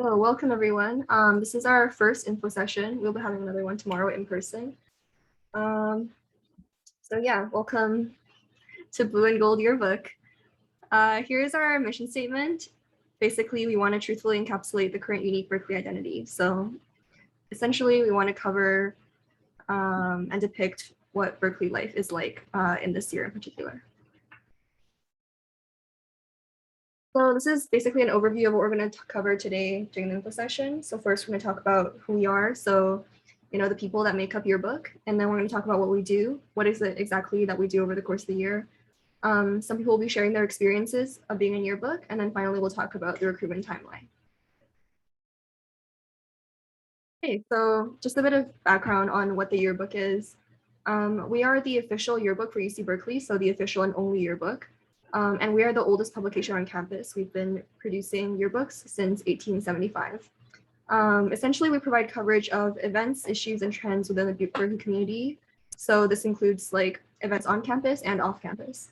So welcome everyone. This is our first info session. We'll be having another one tomorrow in person. So yeah, welcome to Blue and Gold Yearbook. Here's our mission statement. Basically, we want to truthfully encapsulate the current unique Berkeley identity. So essentially, we want to cover and depict what Berkeley life is like in this year in particular. So this is basically an overview of what we're going to cover today during the info session. So first, we're going to talk about who we are. So, the people that make up Yearbook. And then we're going to talk about what we do. What is it exactly that we do over the course of the year? Some people will be sharing their experiences of being in Yearbook. And then finally, we'll talk about the recruitment timeline. Okay, so just a bit of background on what the Yearbook is. We are the official yearbook for UC Berkeley, so the official and only yearbook. And we are the oldest publication on campus. We've been producing yearbooks since 1875. Essentially, we provide coverage of events, issues, and trends within the Berkeley community. So this includes like events on campus and off campus.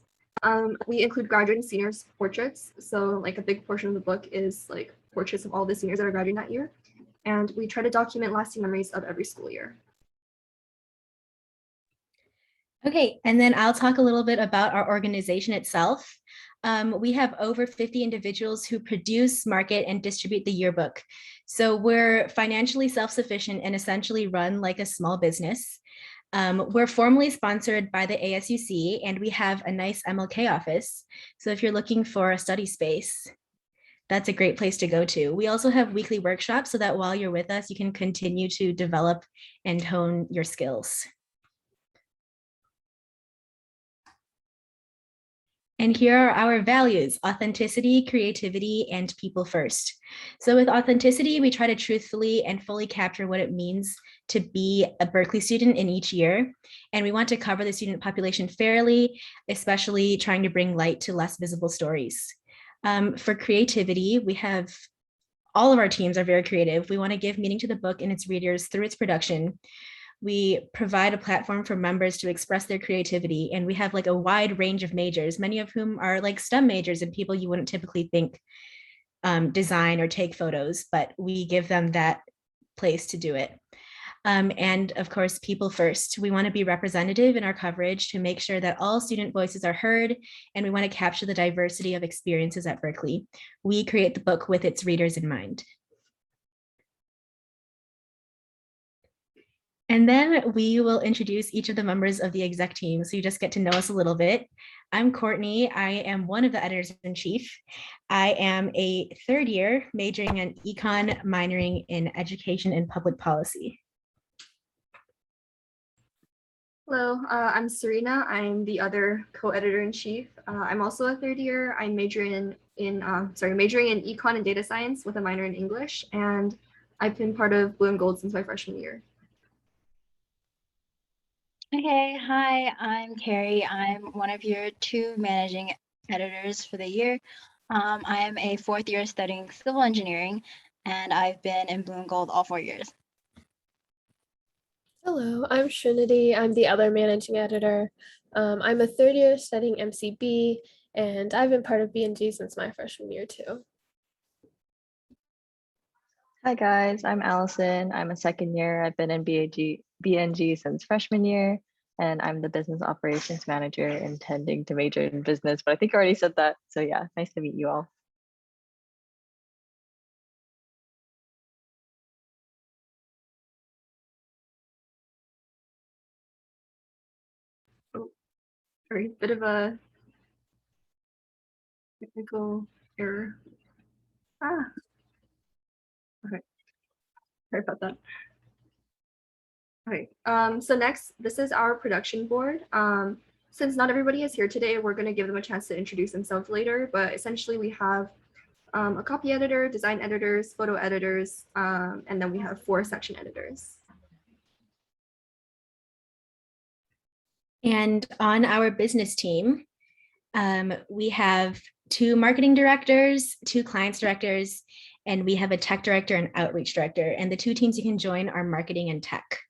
We include graduate and seniors portraits. So like a big portion of the book is like portraits of all the seniors that are graduating that year. And we try to document lasting memories of every school year. Okay, and then I'll talk a little bit about our organization itself. We have over 50 individuals who produce, market, and distribute the yearbook. So we're financially self-sufficient and essentially run like a small business. We're formally sponsored by the ASUC, and we have a nice MLK office. So if you're looking for a study space, that's a great place to go to. We also have weekly workshops so that while you're with us, you can continue to develop and hone your skills. And here are our values: authenticity, creativity, and people first. So with authenticity, we try to truthfully and fully capture what it means to be a Berkeley student in each year. And we want to cover the student population fairly, especially trying to bring light to less visible stories. For creativity, we have all of our teams are very creative. We want to give meaning to the book and its readers through its production. We provide a platform for members to express their creativity, and we have like a wide range of majors, many of whom are like STEM majors and people you wouldn't typically think design or take photos, but we give them that place to do it. And of course, people first. We want to be representative in our coverage to make sure that all student voices are heard, and we want to capture the diversity of experiences at Berkeley. We create the book with its readers in mind. And then we will introduce each of the members of the exec team, so you just get to know us a little bit. I'm Courtney. I am one of the editors-in-chief. I am a third year majoring in econ, minoring in education and public policy. Hello, I'm Serena. I'm the other co-editor-in-chief. I'm also a third year. I'm majoring in econ and data science with a minor in English, and I've been part of Blue and Gold since my freshman year. Okay, hi, I'm Carrie. I'm one of your two managing editors for the year. I am a fourth year studying civil engineering, and I've been in Blue and Gold all 4 years. Hello, I'm Trinity. I'm the other managing editor. I'm a third year studying MCB, and I've been part of BNG since my freshman year too. Hi guys, I'm Allison. I'm a second year. I've been in BNG since freshman year, and I'm the business operations manager intending to major in business, but I think I already said that. So yeah, nice to meet you all. Oh, sorry, bit of a technical error. Okay, sorry about that. Okay, so next, this is our production board. Since not everybody is here today, we're going to give them a chance to introduce themselves later, but essentially we have a copy editor, design editors, photo editors, and then we have 4 section editors. And on our business team, we have 2 marketing directors, 2 clients directors, and we have a tech director and outreach director. And the 2 teams you can join are marketing and tech.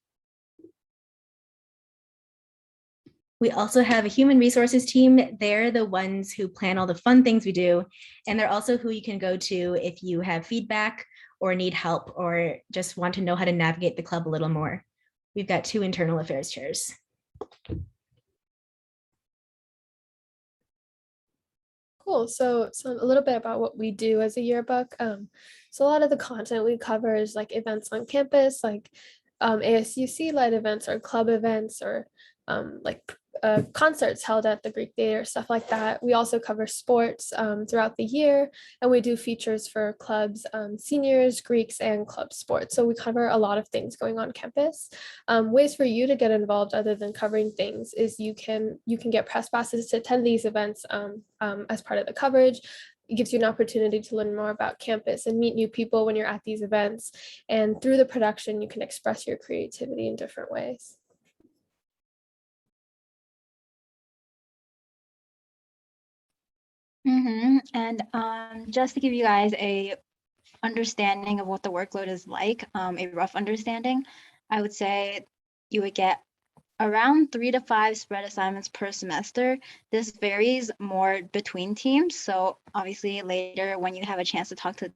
We also have a human resources team. They're the ones who plan all the fun things we do. And they're also who you can go to if you have feedback or need help or just want to know how to navigate the club a little more. We've got 2 internal affairs chairs. Cool. So a little bit about what we do as a yearbook. So a lot of the content we cover is like events on campus, like ASUC led events or club events or concerts held at the Greek Theater, stuff like that. We also cover sports throughout the year, and we do features for clubs, seniors, Greeks, and club sports. So we cover a lot of things going on campus. Ways for you to get involved other than covering things is you can get press passes to attend these events as part of the coverage. It gives you an opportunity to learn more about campus and meet new people when you're at these events. And through the production, you can express your creativity in different ways. And just to give you guys a understanding of what the workload is like, a rough understanding, I would say you would get around 3 to 5 spread assignments per semester. This varies more between teams. So obviously later when you have a chance to talk to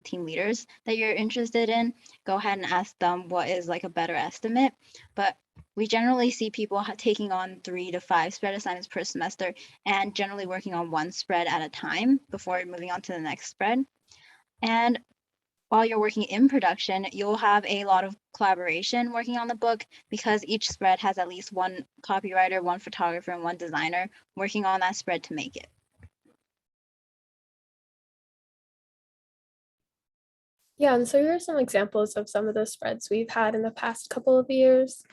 team leaders that you're interested in, go ahead and ask them what is like a better estimate. But we generally see people taking on 3 to 5 spread assignments per semester and generally working on 1 spread at a time before moving on to the next spread. And while you're working in production, you'll have a lot of collaboration working on the book because each spread has at least 1 copywriter, 1 photographer, and 1 designer working on that spread to make it. Yeah, and so here are some examples of some of the spreads we've had in the past couple of years.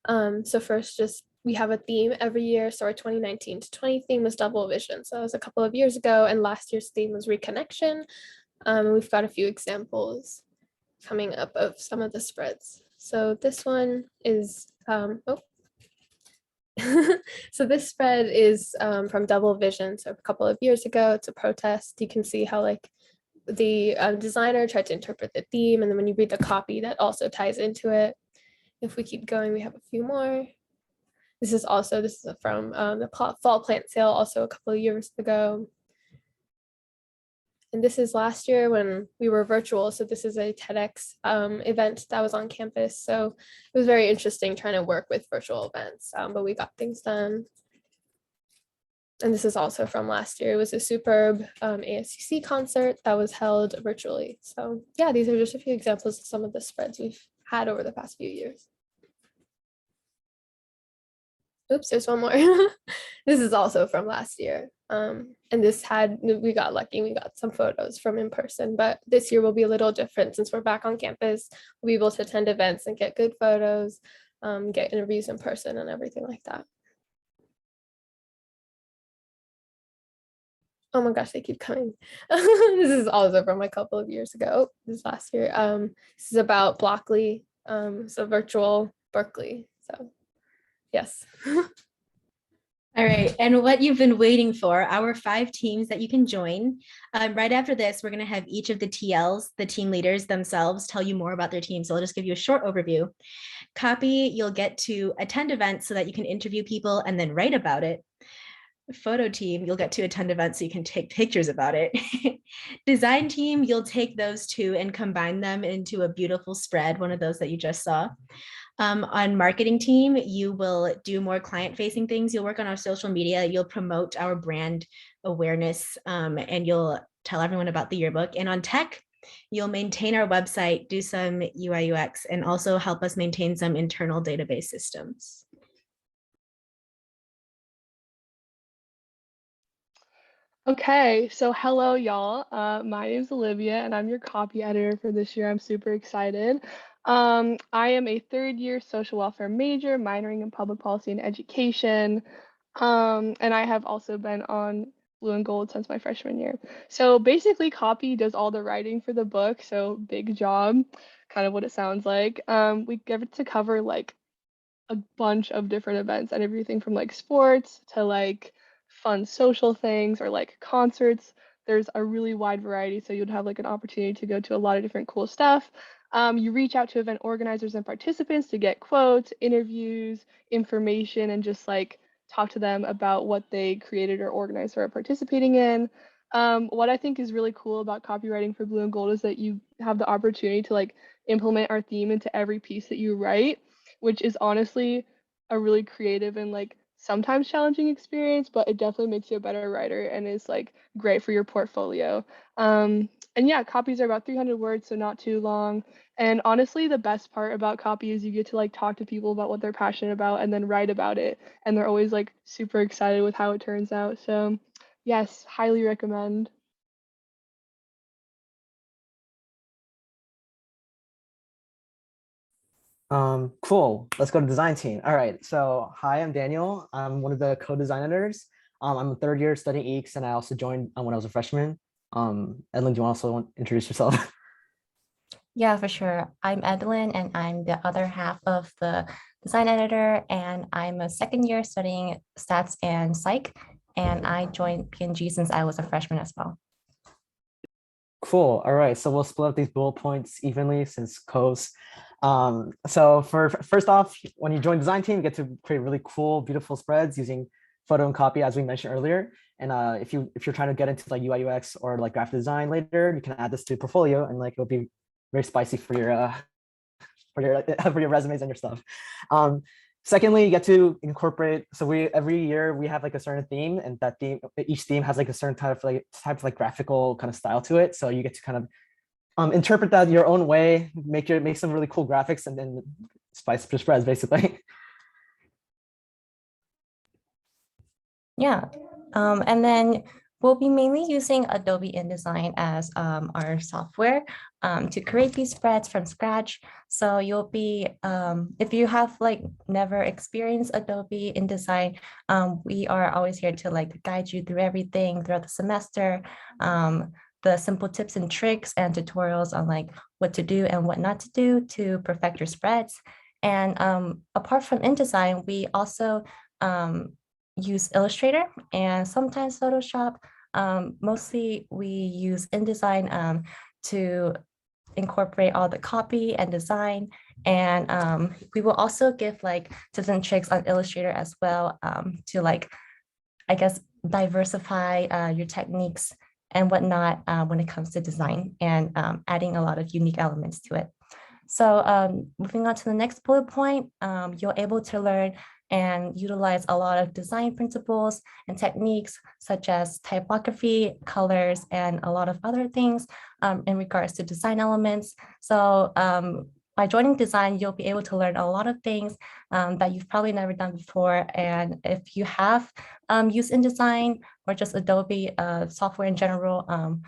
So first, we have a theme every year. So our 2019 to 20 theme was double vision. So that was a couple of years ago, and last year's theme was reconnection. And we've got a few examples coming up of some of the spreads. So this one is, so this spread is from Double Vision. So a couple of years ago, it's a protest. You can see how like the designer tried to interpret the theme, and then when you read the copy, that also ties into it. If we keep going, we have a few more. This is from the fall plant sale, also a couple of years ago. And this is last year when we were virtual. So this is a TEDx event that was on campus. So it was very interesting trying to work with virtual events, but we got things done. And this is also from last year. It was a superb ASCC concert that was held virtually. So yeah, these are just a few examples of some of the spreads we've had over the past few years. Oops, there's one more. This is also from last year. And we got lucky, we got some photos from in person, but this year will be a little different since we're back on campus. We'll be able to attend events and get good photos, get interviews in person and everything like that. Oh my gosh, they keep coming. This is also from a couple of years ago. Oh, this is last year. This is about Blockly, so virtual Berkeley. So yes. All right, and what you've been waiting for, our 5 teams that you can join. Right after this, we're going to have each of the TLs, the team leaders themselves, tell you more about their team. So I'll just give you a short overview. Copy, you'll get to attend events so that you can interview people and then write about it. Photo team, you'll get to attend events so you can take pictures about it. Design team, you'll take those 2 and combine them into a beautiful spread, one of those that you just saw. On marketing team, you will do more client-facing things. You'll work on our social media. You'll promote our brand awareness, and you'll tell everyone about the yearbook. And on tech, you'll maintain our website, do some UI UX, and also help us maintain some internal database systems. Okay, so hello, y'all. My name is Olivia, and I'm your copy editor for this year. I'm super excited. I am a 3rd-year social welfare major, minoring in public policy and education, and I have also been on Blue and Gold since my freshman year. So basically, copy does all the writing for the book, so big job, kind of what it sounds like. We get to cover like a bunch of different events and everything from like sports to like fun social things or like concerts. There's a really wide variety, so you'd have like an opportunity to go to a lot of different cool stuff. You reach out to event organizers and participants to get quotes, interviews, information, and just like talk to them about what they created or organized or are participating in. What I think is really cool about copywriting for Blue and Gold is that you have the opportunity to like implement our theme into every piece that you write, which is honestly a really creative and like sometimes challenging experience, but it definitely makes you a better writer and is like great for your portfolio. And yeah, copies are about 300 words, so not too long. And honestly, the best part about copy is you get to like talk to people about what they're passionate about and then write about it. And they're always like super excited with how it turns out. So yes, highly recommend. Cool. Let's go to design team. All right. So hi, I'm Daniel. I'm one of the co-design editors. I'm a third year studying EECS, and I also joined when I was a freshman. Edlin, do you also want to introduce yourself? Yeah, for sure. I'm Evelyn, and I'm the other half of the design editor, and I'm a second year studying stats and psych, and I joined PNG since I was a freshman as well. Cool. All right. So we'll split up these bullet points evenly since co's. So for first off, when you join design team, you get to create really cool, beautiful spreads using photo and copy, as we mentioned earlier. And if you're trying to get into like UI UX or like graphic design later, you can add this to your portfolio, and like it'll be very spicy for your for your resumes and your stuff. Secondly, you get to incorporate. So every year we have like a certain theme, and that theme, each theme has like a certain type of like graphical kind of style to it. So you get to kind of interpret that your own way, make some really cool graphics, and then spice your spreads basically. Yeah, and then we'll be mainly using Adobe InDesign as our software to create these spreads from scratch. So you'll be, if you have like never experienced Adobe InDesign, we are always here to like guide you through everything throughout the semester. The simple tips and tricks and tutorials on like what to do and what not to do to perfect your spreads. And apart from InDesign, we also use Illustrator and sometimes Photoshop. Mostly we use InDesign to incorporate all the copy and design. And we will also give like tips and tricks on Illustrator as well to like, I guess, diversify your techniques and whatnot when it comes to design and adding a lot of unique elements to it. So moving on to the next bullet point, you're able to learn and utilize a lot of design principles and techniques such as typography, colors, and a lot of other things in regards to design elements. So by joining design, you'll be able to learn a lot of things that you've probably never done before. And if you have used InDesign or just Adobe software in general,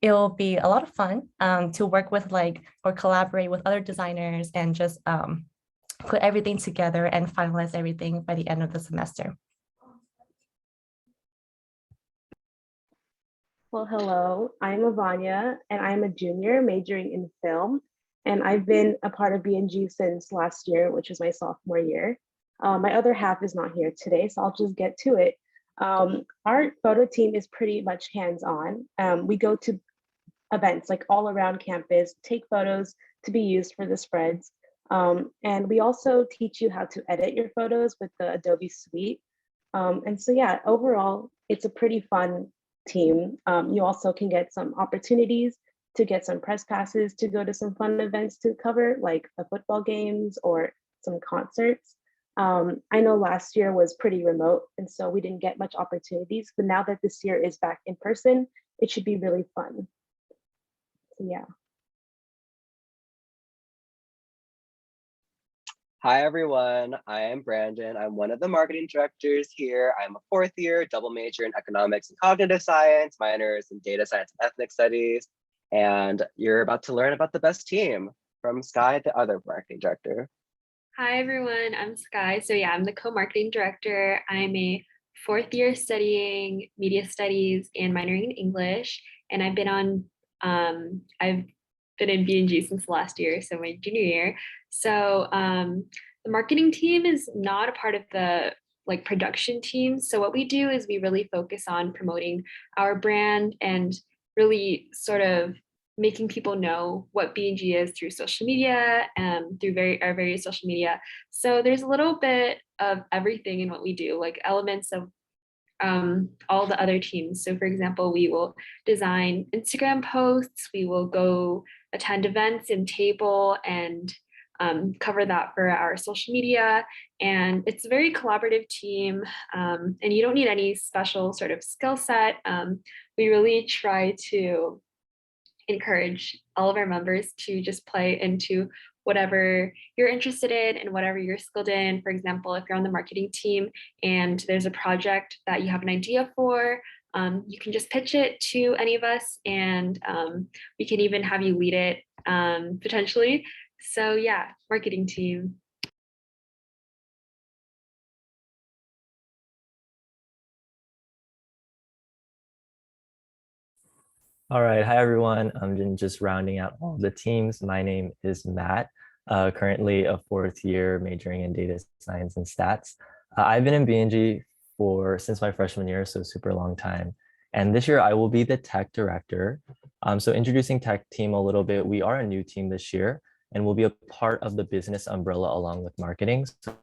it'll be a lot of fun to work with like or collaborate with other designers and just put everything together and finalize everything by the end of the semester. Well, hello, I'm Lavanya, and I'm a junior majoring in film. And I've been a part of BNG since last year, which was my sophomore year. My other half is not here today, so I'll just get to it. Our photo team is pretty much hands-on. We go to events like all around campus, take photos to be used for the spreads. And we also teach you how to edit your photos with the Adobe Suite. And so yeah, overall, it's a pretty fun team. You also can get some opportunities to get some press passes to go to some fun events to cover, like the football games or some concerts. I know last year was pretty remote, and so we didn't get much opportunities, but now that this year is back in person, it should be really fun. So yeah. Hi, everyone. I am Brandon. I'm one of the marketing directors here. I'm a fourth year, double major in economics and cognitive science, minors in data science and ethnic studies. And you're about to learn about the best team from Sky, the other marketing director. Hi, everyone. I'm Sky. So yeah, I'm the co-marketing director. I'm a fourth year studying media studies and minoring in English. And I've been in BNG since last year, so my junior year. So the marketing team is not a part of the like production team. So what we do is we really focus on promoting our brand and really sort of making people know what BNG is through social media and through our various social media. So there's a little bit of everything in what we do, like elements of all the other teams. So for example, we will design Instagram posts, we will go attend events in table and cover that for our social media. And it's a very collaborative team, and you don't need any special sort of skill set. We really try to encourage all of our members to just play into whatever you're interested in and whatever you're skilled in. For example, if you're on the marketing team and there's a project that you have an idea for, you can just pitch it to any of us, and we can even have you lead it potentially. So yeah, marketing team. All right, hi everyone. I'm just rounding out all the teams. My name is Matt, currently a fourth year majoring in data science and stats. I've been in BNG since my freshman year, so super long time. And this year I will be the tech director. So introducing tech team a little bit, we are a new team this year and we'll be a part of the business umbrella along with marketing. So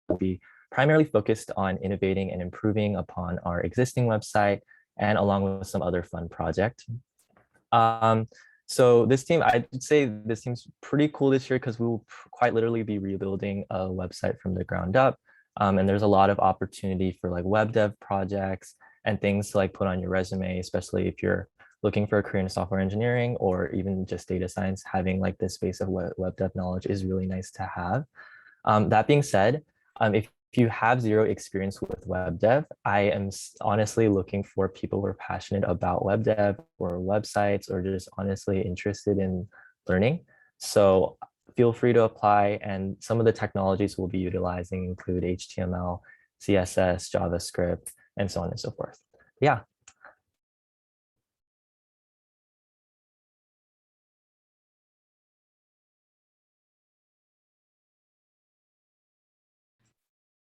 we'll be primarily focused on innovating and improving upon our existing website, and along with some other fun project. So this team, I'd say this team's pretty cool this year because we will quite literally be rebuilding a website from the ground up. And there's a lot of opportunity for like web dev projects and things to like put on your resume, especially if you're looking for a career in software engineering or even just data science. Having like this base of web dev knowledge is really nice to have. That being said, if you have zero experience with web dev, I am honestly looking for people who are passionate about web dev or websites or just honestly interested in learning. So feel free to apply, and some of the technologies we'll be utilizing include HTML, CSS, JavaScript, and so on and so forth. Yeah.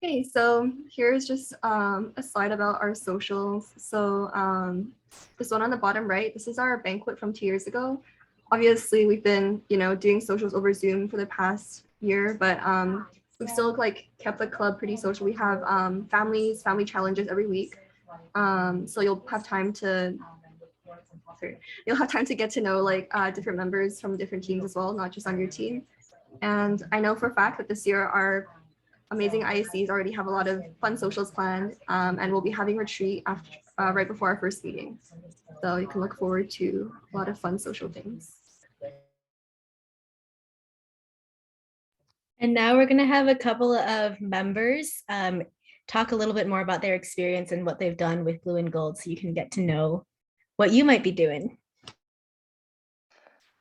Okay, so here's just a slide about our socials. So this one on the bottom right, this is our banquet from 2 years ago. Obviously, we've been, doing socials over Zoom for the past year, but we've still like kept the club pretty social. We have family challenges every week. So you'll have time to get to know like different members from different teams as well, not just on your team. And I know for a fact that this year our amazing ISCs already have a lot of fun socials planned, and we'll be having retreat after right before our first meeting. So you can look forward to a lot of fun social things. And now we're going to have a couple of members talk a little bit more about their experience and what they've done with Blue and Gold, so you can get to know what you might be doing.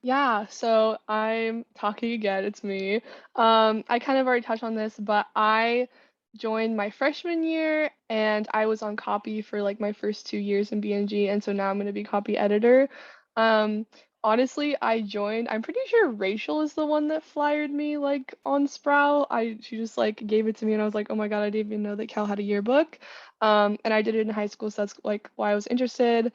Yeah, so I'm talking again, it's me. I kind of already touched on this, but I joined my freshman year and I was on copy for like my first 2 years in BNG, and so now I'm going to be copy editor. Honestly, I'm pretty sure Rachel is the one that flyered me like on Sprout. She just like gave it to me and I was like, oh my God, I didn't even know that Cal had a yearbook. And I did it in high school, so that's like why I was interested.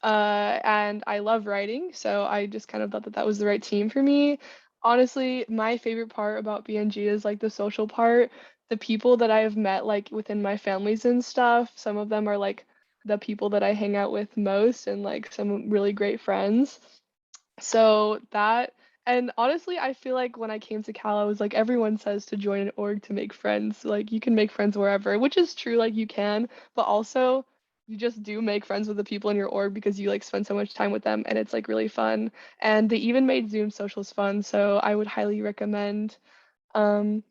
And I love writing, so I just kind of thought that that was the right team for me. Honestly, my favorite part about BNG is like the social part. The people that I have met like within my families and stuff, some of them are like the people that I hang out with most and like some really great friends. So that, and honestly, I feel like when I came to Cal, I was like, everyone says to join an org to make friends. Like you can make friends wherever, which is true, like you can, but also you just do make friends with the people in your org because you like spend so much time with them and it's like really fun. And they even made Zoom socials fun, so I would highly recommend. Oh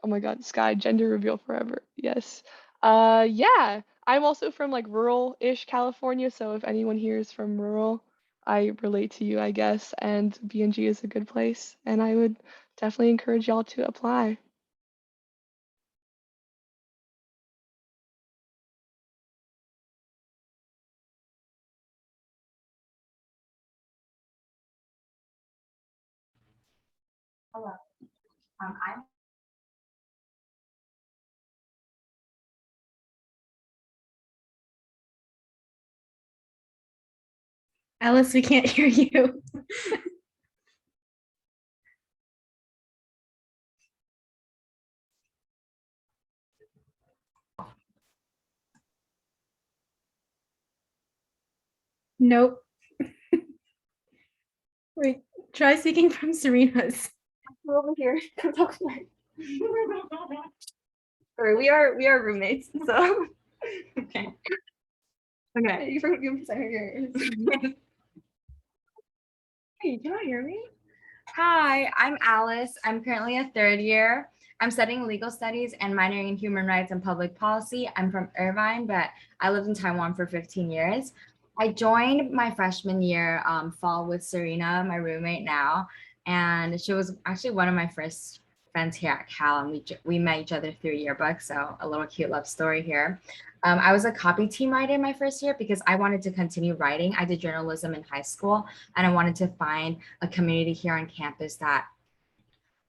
my God, Sky, gender reveal forever. Yes. Yeah, I'm also from like rural-ish California, so if anyone here is from rural, I relate to you, I guess, and BNG is a good place, and I would definitely encourage y'all to apply. Hello. I'm Alice, we can't hear you. Nope. Wait, try speaking from Serena's. We're over here. Come talk to me. Sorry, we are roommates, so. Okay. Okay. You forgot to say yours. Hey, can I hear me? Hi, I'm Alice. I'm currently a third year. I'm studying legal studies and minoring in human rights and public policy. I'm from Irvine, but I lived in Taiwan for 15 years. I joined my freshman year fall with Serena, my roommate now, and she was actually one of my first friends here at Cal, and we met each other through yearbook, so a little cute love story here. I was a copy team writer in my first year because I wanted to continue writing. I did journalism in high school, and I wanted to find a community here on campus that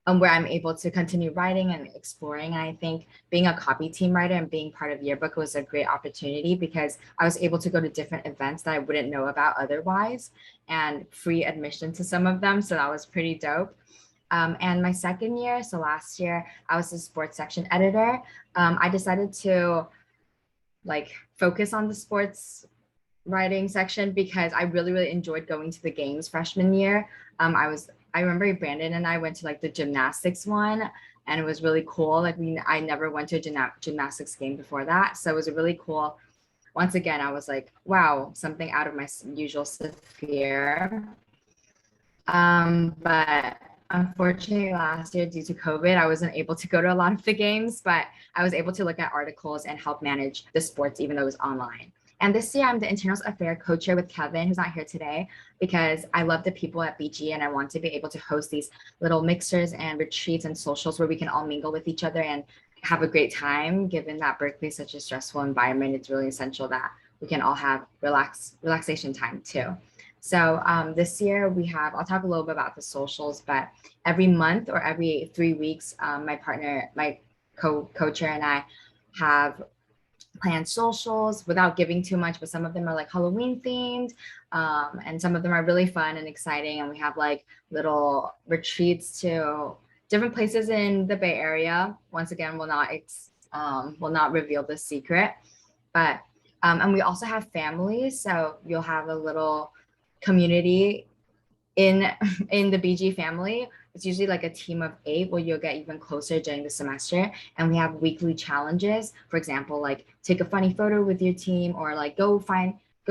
where I'm able to continue writing and exploring. And I think being a copy team writer and being part of yearbook was a great opportunity because I was able to go to different events that I wouldn't know about otherwise and free admission to some of them. So that was pretty dope. And my second year, so last year, I was the sports section editor. I decided to focus on the sports writing section because I really enjoyed going to the games freshman year. I remember Brandon and I went to the gymnastics one, and it was really cool. I never went to a gymnastics game before that. So it was a really cool, once again, I was like, wow, something out of my usual sphere. But unfortunately last year due to COVID, I wasn't able to go to a lot of the games, but I was able to look at articles and help manage the sports, even though it was online. And this year I'm the internals affair co-chair with Kevin, who's not here today, because I love the people at BG and I want to be able to host these little mixers and retreats and socials where we can all mingle with each other and have a great time. Given that Berkeley is such a stressful environment, it's really essential that we can all have relaxation time too. So this year I'll talk a little bit about the socials, but every month or every 3 weeks, my partner, my co-chair and I have planned socials without giving too much, but some of them are Halloween themed, and some of them are really fun and exciting. And we have little retreats to different places in the Bay Area. Once again, will not reveal the secret, but and we also have families. So you'll have a little community in the BG family. It's usually a team of 8 where you'll get even closer during the semester. And we have weekly challenges. For example, take a funny photo with your team, or go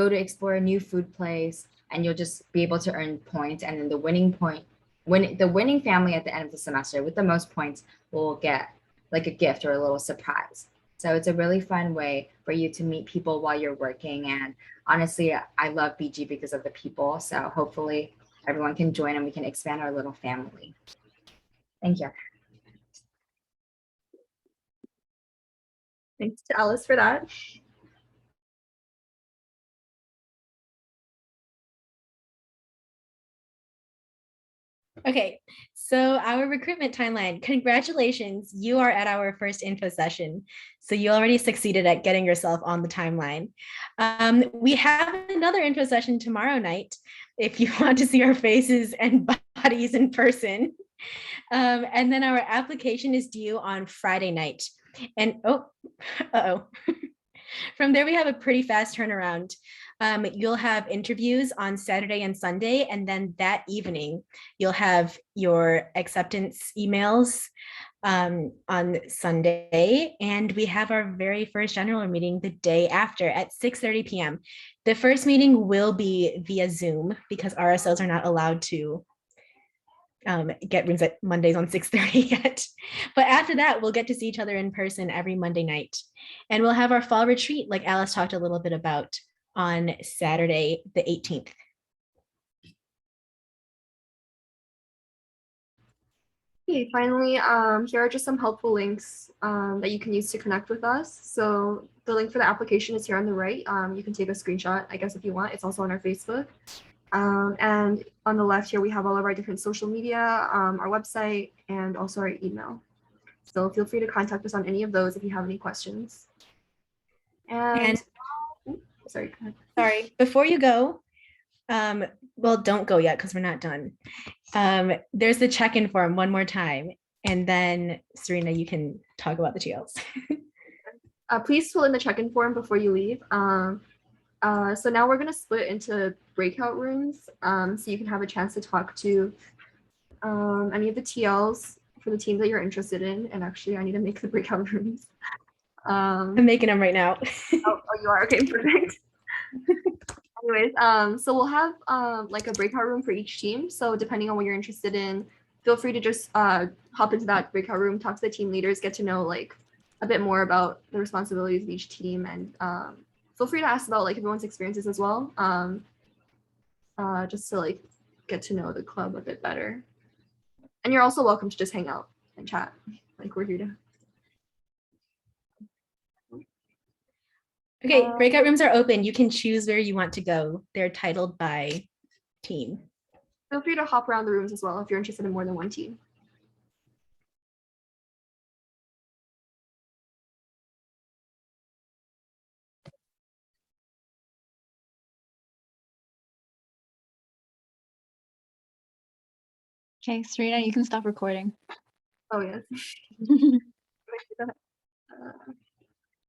to explore a new food place, and you'll just be able to earn points. And then the winning family at the end of the semester with the most points will get a gift or a little surprise. So it's a really fun way for you to meet people while you're working. And honestly, I love BG because of the people. So hopefully everyone can join and we can expand our little family. Thank you. Thanks to Alice for that. Okay, so our recruitment timeline. Congratulations, you are at our first info session. So you already succeeded at getting yourself on the timeline. We have another info session tomorrow night if you want to see our faces and bodies in person. And then our application is due on Friday night. And from there, we have a pretty fast turnaround. You'll have interviews on Saturday and Sunday, and then that evening, you'll have your acceptance emails on Sunday, and we have our very first general meeting the day after at 6:30 p.m. The first meeting will be via Zoom because RSLs are not allowed to get rooms at Mondays on 6:30 yet. But after that, we'll get to see each other in person every Monday night. And we'll have our fall retreat, like Alice talked a little bit about, on Saturday, the 18th. Okay, finally, here are just some helpful links that you can use to connect with us. So the link for the application is here on the right. You can take a screenshot, I guess, if you want. It's also on our Facebook. And on the left here, we have all of our different social media, our website, and also our email. So feel free to contact us on any of those if you have any questions. And sorry, go ahead. Sorry, before you go, well, don't go yet because we're not done. There's the check-in form one more time, and then Serena, you can talk about the TLs. Please fill in the check-in form before you leave. So now we're gonna split into breakout rooms, so you can have a chance to talk to any of the TLs for the team that you're interested in. And actually, I need to make the breakout rooms. I'm making them right now. Oh, you are? Okay, perfect. Anyways, so we'll have like a breakout room for each team. So depending on what you're interested in, feel free to just hop into that breakout room, talk to the team leaders, get to know like a bit more about the responsibilities of each team, and feel free to ask about like everyone's experiences as well, just to like get to know the club a bit better. And you're also welcome to just hang out and chat. Like we're here to. Okay, breakout rooms are open. You can choose where you want to go. They're titled by team. Feel free to hop around the rooms as well if you're interested in more than one team. Okay, Serena, you can stop recording. Oh, yes.